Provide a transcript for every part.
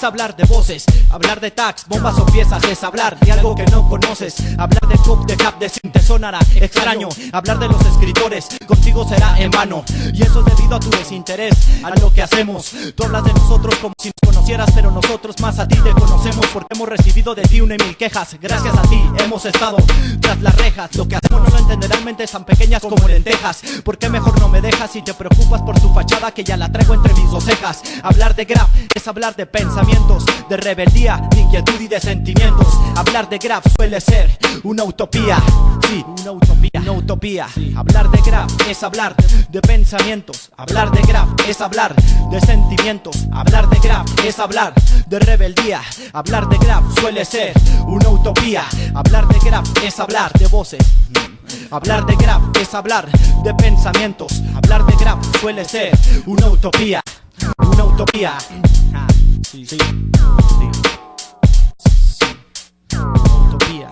es hablar de voces, hablar de tags, bombas o piezas, es hablar de algo que no conoces. Hablar de cup, de cap, de sim te sonará extraño. Hablar de los escritores, contigo será en vano. Y eso es debido a tu desinterés, a lo que hacemos. Tú hablas de nosotros como si nos conocieras, pero nosotros más a ti te conocemos, porque hemos recibido de ti 1,000 quejas. Gracias a ti hemos estado tras las rejas. Lo que hacemos no lo entenderán mentes tan pequeñas como lentejas. ¿Por qué mejor no me dejas si te preocupas por tu fachada, que ya la traigo entre mis dos cejas? Hablar de graf es hablar de pensamientos, de rebeldía, de inquietud y de sentimientos. Hablar de graf suele ser una utopía. Sí, una utopía. Sí. Hablar de graf es hablar de pensamientos. Hablar de graf es hablar de sentimientos. Hablar de graf es hablar de rebeldía. Hablar de graf suele ser una utopía. Hablar de graf es hablar de voces. Hablar de graf es hablar de pensamientos. Hablar de graf suele ser una utopía. Una utopía. Sí, sí, sí. Utopía.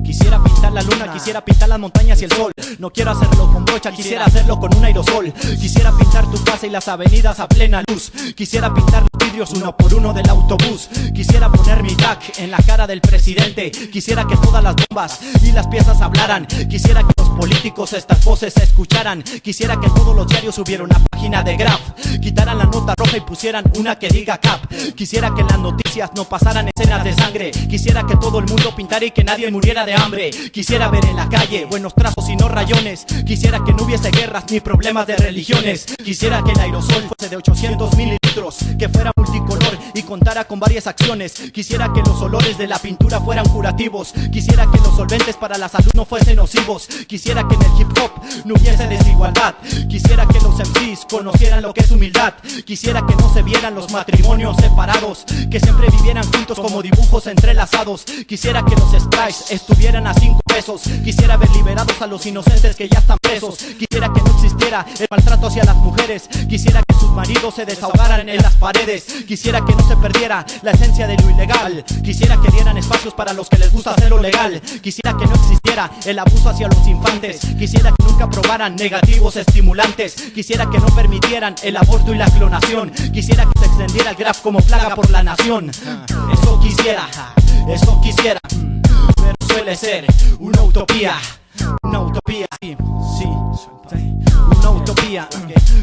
Quisiera pintar la luna, quisiera pintar las montañas y el sol. No quiero hacerlo con brocha, quisiera hacerlo con un aerosol. Quisiera pintar tu casa y las avenidas a plena luz. Quisiera pintar los vidrios uno por uno del autobús. Quisiera poner mi tag en la cara del presidente. Quisiera que todas las bombas y las piezas hablaran. Quisiera que los políticos estas voces se escucharan. Quisiera que todos los diarios hubiera una página de graf. Quitaran la nota roja y pusieran una que diga cap. Quisiera que en las noticias no pasaran escenas de sangre. Quisiera que todo el mundo pintara y que nadie muriera de hambre. Quisiera ver en la calle buenos trazos y no rayones. Quisiera que no hubiese guerras ni problemas de religiones. Quisiera que el aerosol fuese de 800 mililitros, que fuera multicolor y contara con varias acciones. Quisiera que los olores de la pintura fueran curativos. Quisiera que los solventes para la salud no fuesen nocivos. Quisiera que en el hip hop no hubiese desigualdad. Quisiera que los MCs conocieran lo que es humildad. Quisiera que no se vieran los matrimonios separados, que siempre vivieran juntos como dibujos entrelazados. Quisiera que los sprites estuvieran a 5 pesos. Quisiera ver liberados a los inocentes que ya están presos. Quisiera que no existiera el maltrato hacia las mujeres. Quisiera que sus maridos se desahogaran en las paredes. Quisiera que no se perdiera la esencia de lo ilegal. Quisiera que dieran espacios para los que les gusta hacerlo legal. Quisiera que no existiera el abuso hacia los infantes. Quisiera que nunca probaran negativos estimulantes. Quisiera que no permitieran el aborto y la clonación. Quisiera que se extendiera el graf como plaga por la nación. Eso quisiera, pero suele ser una utopía. Una utopía, sí,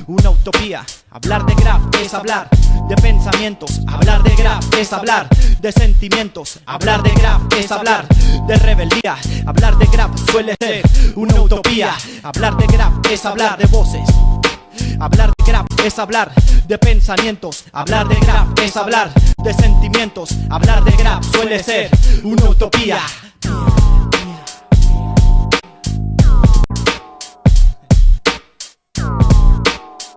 una utopía. Hablar de graf es hablar de pensamientos. Hablar de graf es hablar de sentimientos. Hablar de graf es hablar de rebeldía. Hablar de graf suele ser una utopía. Hablar de graf es hablar de voces. Hablar de graf es hablar de pensamientos. Hablar de graf es hablar de sentimientos. Hablar de graf suele ser una utopía.